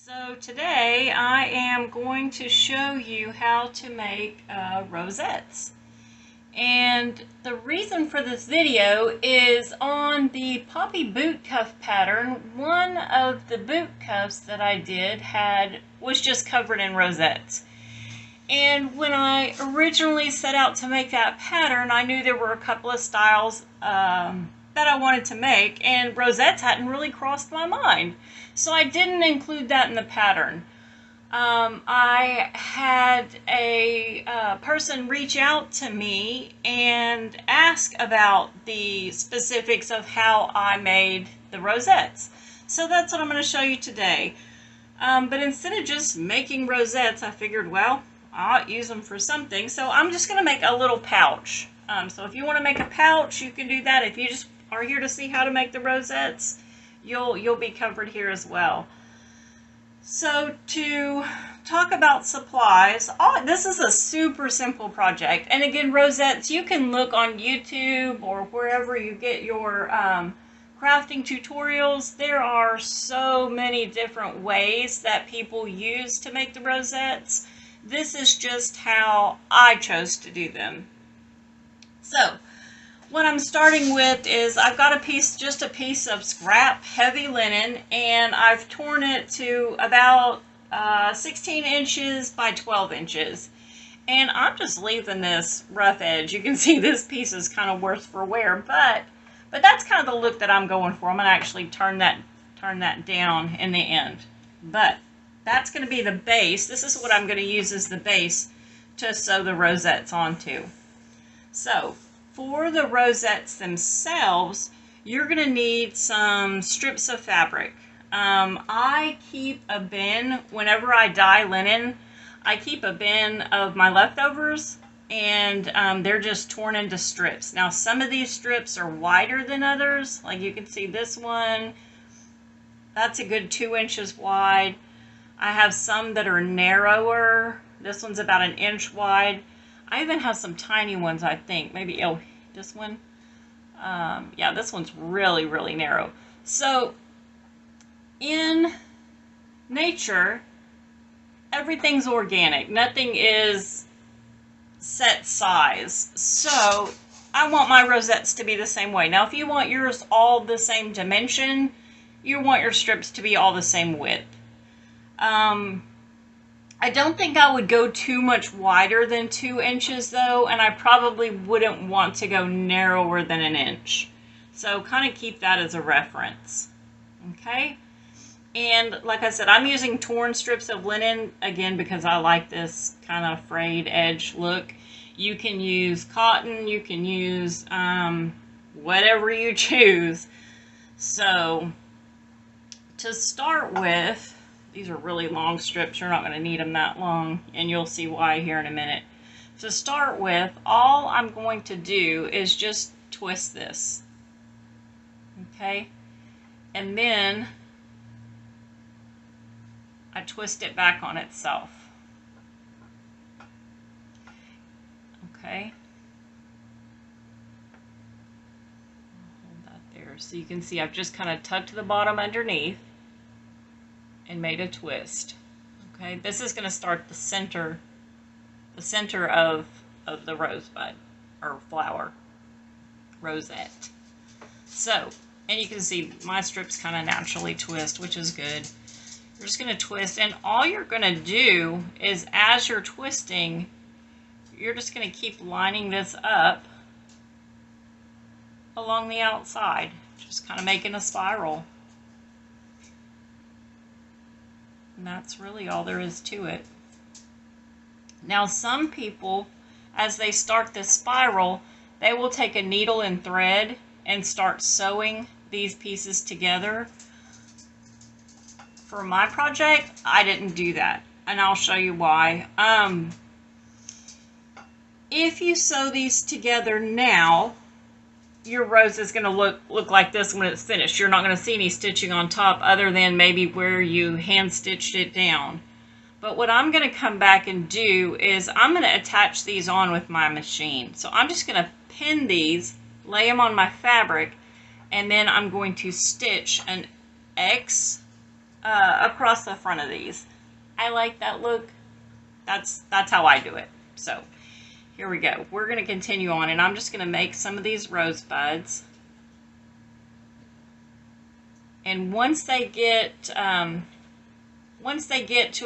So today I am going to show you how to make rosettes. And the reason for this video is on the Poppet Boot Cuff pattern, one of the boot cuffs that I did was just covered in rosettes. And when I originally set out to make that pattern, I knew there were a couple of styles that I wanted to make, and rosettes hadn't really crossed my mind. So I didn't include that in the pattern. I had a person reach out to me and ask about the specifics of how I made the rosettes. So that's what I'm going to show you today. But instead of just making rosettes, I figured, well, I'll use them for something. So I'm just going to make a little pouch. So if you want to make a pouch, you can do that. If you just are here to see how to make the rosettes, you'll be covered here as well. So to talk about supplies, this is a super simple project. And again, rosettes, you can look on YouTube or wherever you get your crafting tutorials. There are so many different ways that people use to make the rosettes. This is just how I chose to do them. So what I'm starting with is I've got just a piece of scrap heavy linen, and I've torn it to about 16 inches by 12 inches. And I'm just leaving this rough edge. You can see this piece is kind of worse for wear, but that's kind of the look that I'm going for. I'm going to actually turn that down in the end. But that's going to be the base. This is what I'm going to use as the base to sew the rosettes onto. So for the rosettes themselves, you're going to need some strips of fabric. I keep a bin, whenever I dye linen, I keep a bin of my leftovers, and they're just torn into strips. Now some of these strips are wider than others. Like you can see this one, that's a good 2 inches wide. I have some that are narrower. This one's about 1 inch wide. I even have some tiny ones, I think. Maybe, oh, this one. Yeah, this one's really, really narrow. So, in nature, everything's organic. Nothing is set size. So, I want my rosettes to be the same way. Now, if you want yours all the same dimension, you want your strips to be all the same width. I don't think I would go too much wider than 2 inches though, and I probably wouldn't want to go narrower than 1 inch. So kind of keep that as a reference. Okay? And like I said, I'm using torn strips of linen, again, because I like this kind of frayed edge look. You can use cotton, you can use whatever you choose. So to start with, these are really long strips. You're not going to need them that long, and you'll see why here in a minute. To start with, all I'm going to do is just twist this. Okay? And then I twist it back on itself. Okay? Hold that there. So you can see I've just kind of tucked the bottom underneath and made a twist. Okay, this is going to start the center of the rosebud or flower rosette. So, and you can see my strips kind of naturally twist, which is good. You're just going to twist, and all you're going to do is, as you're twisting, you're just going to keep lining this up along the outside, just kind of making a spiral. And that's really all there is to it. Now some people, as they start this spiral, they will take a needle and thread and start sewing these pieces together. For my project, I didn't do that, and I'll show you why. If you sew these together now, your rose is going to look like this when it's finished. You're not going to see any stitching on top other than maybe where you hand stitched it down. But what I'm going to come back and do is I'm going to attach these on with my machine. So I'm just going to pin these, lay them on my fabric, and then I'm going to stitch an X across the front of these. I like that look. That's how I do it. So here we go. We're going to continue on, and I'm just going to make some of these rosebuds. And once they get to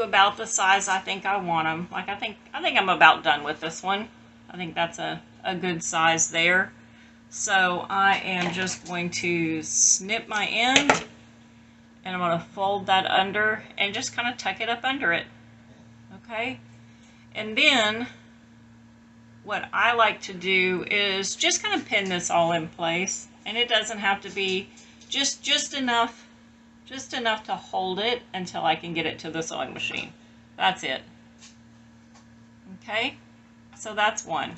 about the size I think I want them, like I think I'm about done with this one. I think that's a good size there. So I am just going to snip my end, and I'm going to fold that under and just kind of tuck it up under it. Okay? And then what I like to do is just kind of pin this all in place, and it doesn't have to be just enough to hold it until I can get it to the sewing machine. That's it. Okay? So that's one.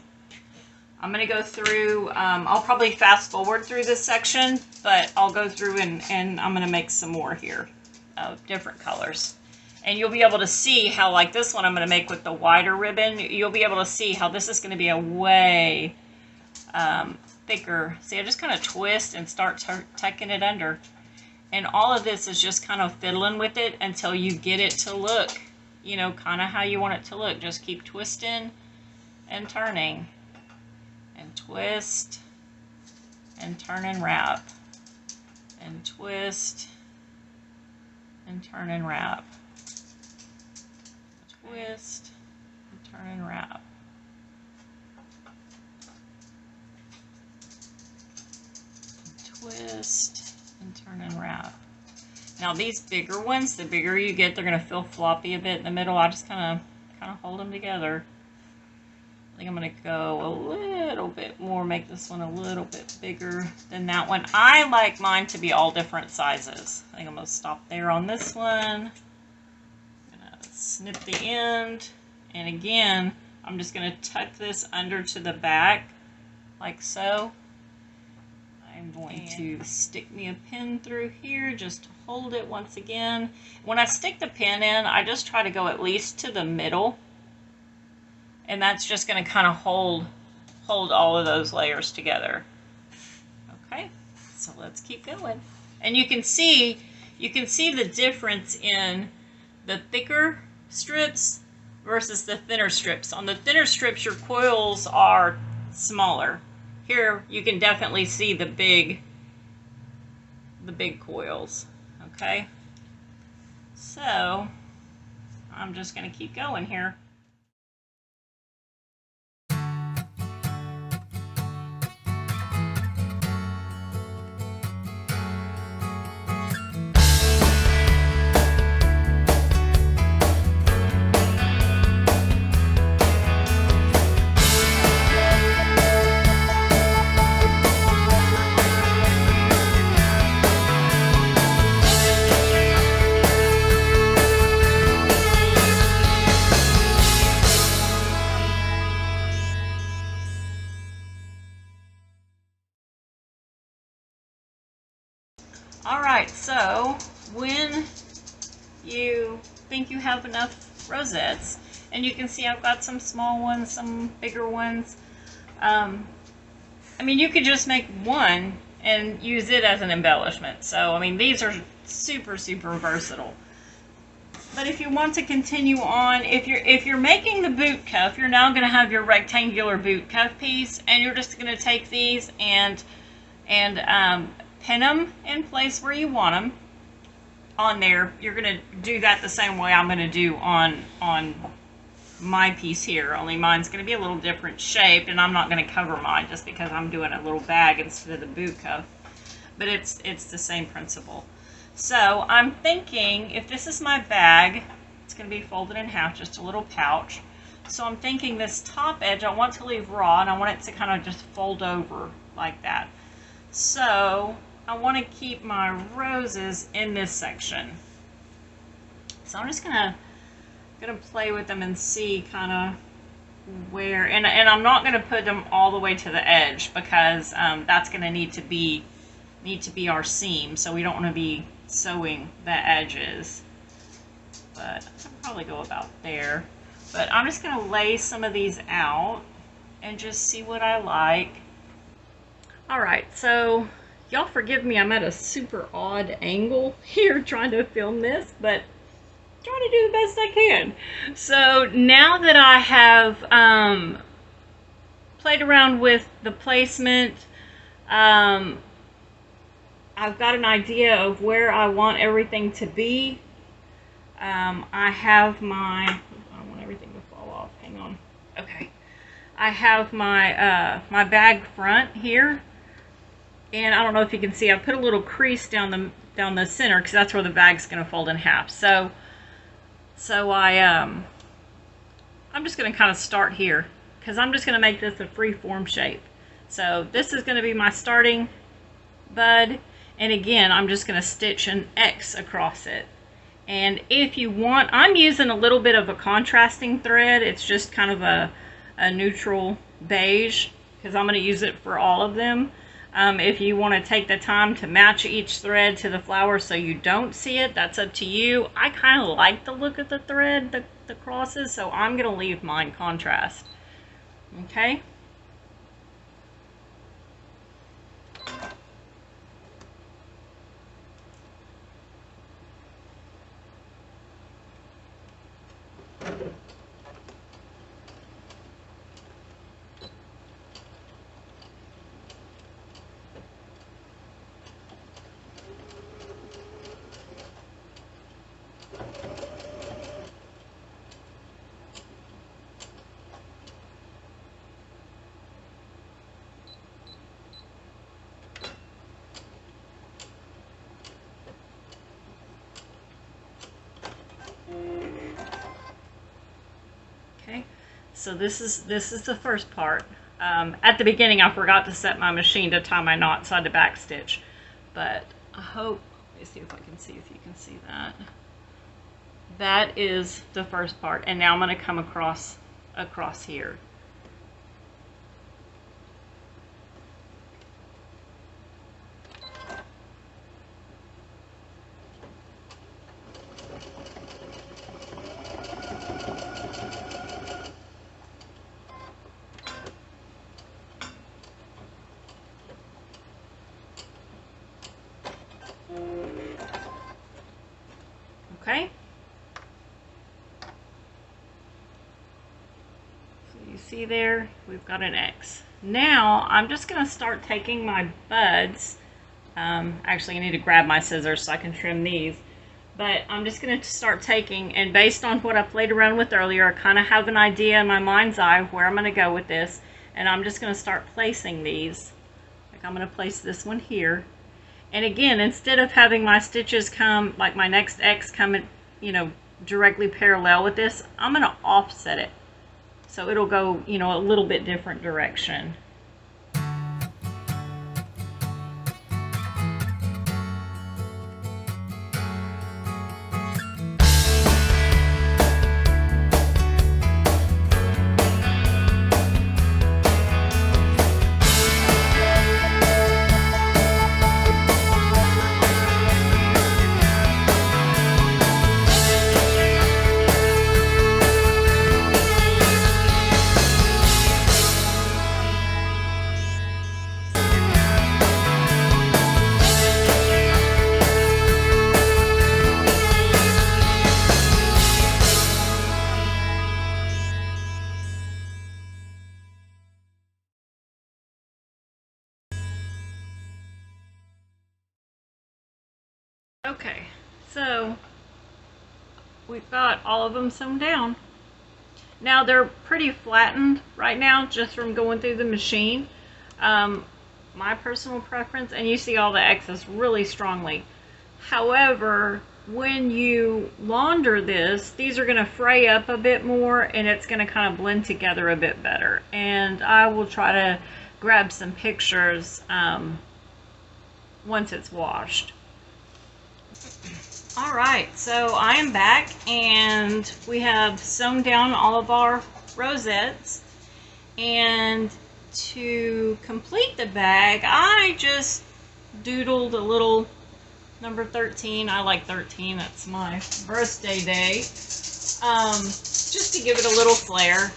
I'm going to go through, I'll probably fast forward through this section, but I'll go through and I'm going to make some more here of different colors. And you'll be able to see how, like this one I'm going to make with the wider ribbon, you'll be able to see how this is going to be a way thicker. See, I just kind of twist and start tucking it under. And all of this is just kind of fiddling with it until you get it to look, you know, kind of how you want it to look. Just keep twisting and turning. And twist and turn and wrap. And twist and turn and wrap. Twist and turn and wrap. Twist and turn and wrap. Now these bigger ones, the bigger you get, they're going to feel floppy a bit in the middle. I just kind of hold them together. I think I'm going to go a little bit more, make this one a little bit bigger than that one. I like mine to be all different sizes. I think I'm going to stop there on this one. I'm going to snip the end. And again, I'm just going to tuck this under to the back like so. I'm going to stick me a pin through here just to hold it once again. When I stick the pin in, I just try to go at least to the middle. And that's just going to kind of hold all of those layers together. Okay, so let's keep going. And you can see the difference in the thicker strips versus the thinner strips. On the thinner strips, your coils are smaller. Here you can definitely see the big coils. Okay, so I'm just going to keep going here. Alright, so when you think you have enough rosettes, and you can see I've got some small ones, some bigger ones. I mean, you could just make one and use it as an embellishment. So, I mean, these are super, super versatile. But if you want to continue on, if you're making the boot cuff, you're now going to have your rectangular boot cuff piece, and you're just going to take these and pin them in place where you want them on there. You're going to do that the same way I'm going to do on my piece here, only mine's going to be a little different shaped, and I'm not going to cover mine just because I'm doing a little bag instead of the boot cuff. But it's the same principle. So I'm thinking, if this is my bag, it's going to be folded in half, just a little pouch. So I'm thinking this top edge I want to leave raw, and I want it to kind of just fold over like that. So I want to keep my roses in this section. So I'm just gonna play with them and see kind of where, and I'm not gonna put them all the way to the edge, because that's gonna need to be our seam, so we don't want to be sewing the edges. But I'll probably go about there. But I'm just gonna lay some of these out and just see what I like. All right, so y'all forgive me, I'm at a super odd angle here trying to film this, but trying to do the best I can. So now that I have played around with the placement, I've got an idea of where I want everything to be. I have my, I don't want everything to fall off, hang on. Okay. I have my my bag front here, and I don't know if you can see, I put a little crease down the center because that's where the bag's going to fold in half. So I'm just going to kind of start here because I'm just going to make this a free form shape. So this is going to be my starting bud, and again I'm just going to stitch an X across it. And if you want, I'm using a little bit of a contrasting thread. It's just kind of a neutral beige because I'm going to use it for all of them. If you want to take the time to match each thread to the flower so you don't see it, that's up to you. I kind of like the look of the thread, the crosses, so I'm going to leave mine contrast. Okay? So this is the first part. At the beginning I forgot to set my machine to tie my knot, so I had to back stitch. But I hope, let me see if I can see if you can see that. That is the first part, and now I'm going to come across here. Okay, so you see there, we've got an X. Now I'm just going to start taking my buds. Actually, I need to grab my scissors so I can trim these. But I'm just going to start taking, and based on what I played around with earlier, I kind of have an idea in my mind's eye where I'm going to go with this. And I'm just going to start placing these. Like I'm going to place this one here. And again, instead of having my stitches come, like my next X come, you know, directly parallel with this, I'm going to offset it. So it'll go, you know, a little bit different direction. Okay, so we've got all of them sewn down. Now they're pretty flattened right now just from going through the machine. My personal preference, and you see all the excess really strongly. However, when you launder this, these are going to fray up a bit more and it's going to kind of blend together a bit better. And I will try to grab some pictures once it's washed. Alright, so I am back and we have sewn down all of our rosettes, and to complete the bag I just doodled a little number 13. I like 13, that's my birthday day, just to give it a little flair.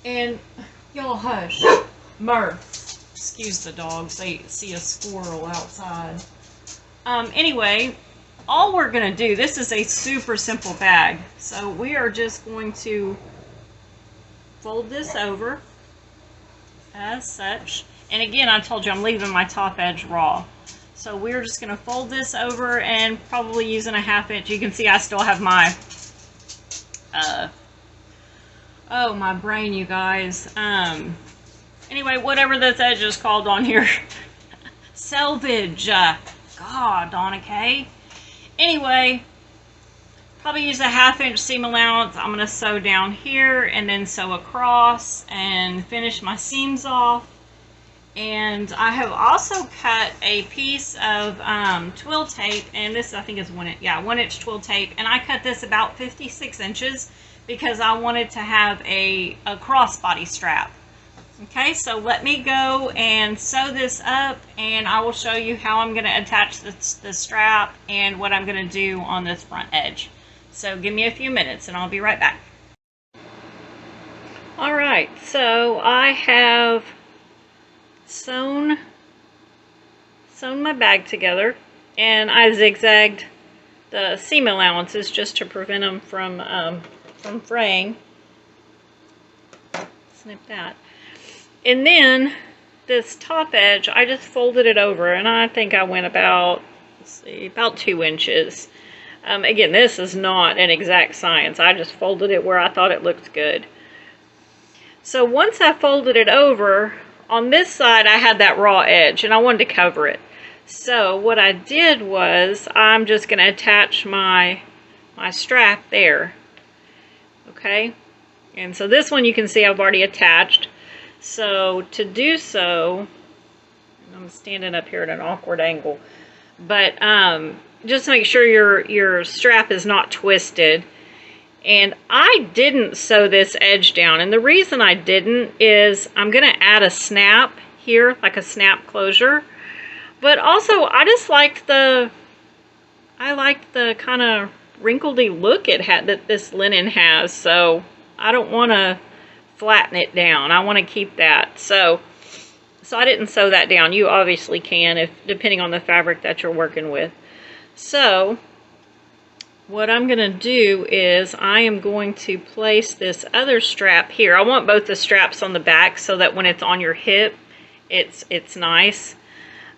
And y'all hush, mirth. Excuse the dogs, they see a squirrel outside. Anyway, all we're going to do, this is a super simple bag. So we are just going to fold this over as such. And again, I told you I'm leaving my top edge raw. So we're just going to fold this over and probably using a 1/2 inch. You can see I still have my, oh, my brain, you guys. Anyway, whatever this edge is called on here. Selvage. God, Donna Kay. Anyway, probably use a 1/2 inch seam allowance. I'm going to sew down here and then sew across and finish my seams off. And I have also cut a piece of twill tape, and this I think is 1 inch twill tape, and I cut this about 56 inches because I wanted to have a crossbody strap. Okay, so let me go and sew this up, and I will show you how I'm going to attach the strap and what I'm going to do on this front edge. So give me a few minutes and I'll be right back. Alright, so I have sewn my bag together, and I zigzagged the seam allowances just to prevent them from fraying. Snip that. And then this top edge, I just folded it over, and I think I went about, let's see, about 2 inches. Again, this is not an exact science. I just folded it where I thought it looked good. So once I folded it over, on this side I had that raw edge, and I wanted to cover it. So what I did was, I'm just going to attach my strap there. Okay? And so this one you can see I've already attached. So to do so, I'm standing up here at an awkward angle, but just make sure your strap is not twisted. And I didn't sew this edge down, and the reason I didn't is I'm going to add a snap here, like a snap closure. But also I just liked the kind of wrinkledy look it had that this linen has, so I don't want to flatten it down. I want to keep that. So I didn't sew that down. You obviously can, depending on the fabric that you're working with. So what I'm going to do is I am going to place this other strap here. I want both the straps on the back so that when it's on your hip, it's nice.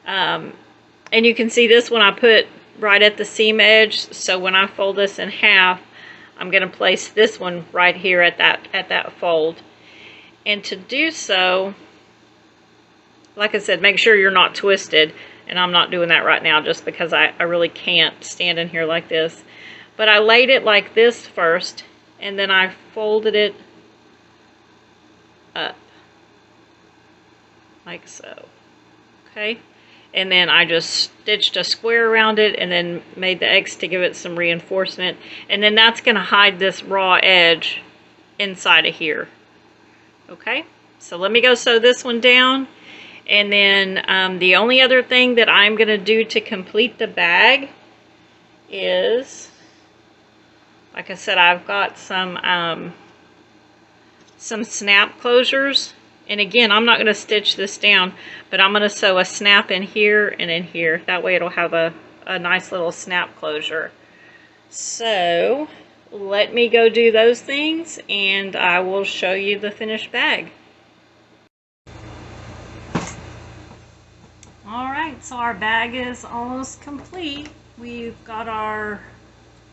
And you can see this one I put right at the seam edge. So when I fold this in half, I'm going to place this one right here at that fold. And to do so, like I said, make sure you're not twisted. And I'm not doing that right now just because I really can't stand in here like this. But I laid it like this first, and then I folded it up like so. Okay? And then I just stitched a square around it and then made the X to give it some reinforcement. And then that's going to hide this raw edge inside of here. Okay, so let me go sew this one down. And then the only other thing that I'm going to do to complete the bag is, like I said, I've got some snap closures. And again, I'm not going to stitch this down, but I'm going to sew a snap in here and in here. That way it'll have a nice little snap closure. So let me go do those things, and I will show you the finished bag. Alright, so our bag is almost complete. We've got our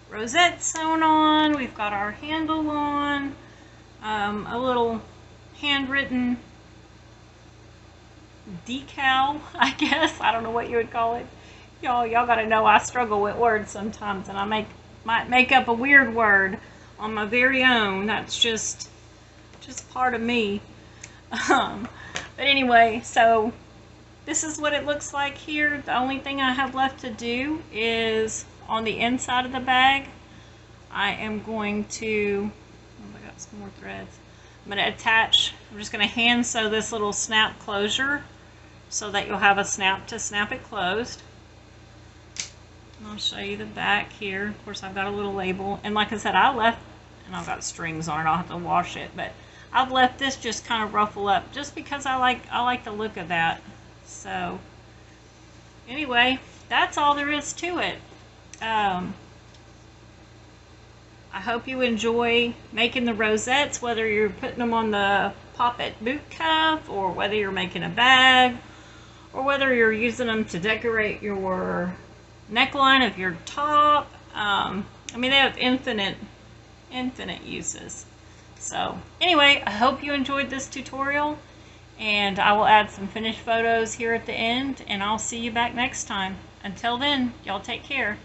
rosette sewn on, we've got our handle on, a little handwritten decal, I guess. I don't know what you would call it. Y'all gotta know I struggle with words sometimes, and I might make up a weird word on my very own. That's just part of me. But anyway, so this is what it looks like here. The only thing I have left to do is on the inside of the bag, I am going to, oh, I got some more threads. I'm going to attach, I'm just going to hand sew this little snap closure so that you'll have a snap to snap it closed. And I'll show you the back here. Of course, I've got a little label. And like I said, I left, and I've got strings on it. I'll have to wash it. But I've left this just kind of ruffle up just because I like the look of that. So anyway, that's all there is to it. I hope you enjoy making the rosettes, whether you're putting them on the Poppet Boot Cuff, or whether you're making a bag, or whether you're using them to decorate your neckline of your top. I mean, they have infinite uses. So anyway, I hope you enjoyed this tutorial, and I will add some finished photos here at the end, and I'll see you back next time. Until then, y'all take care.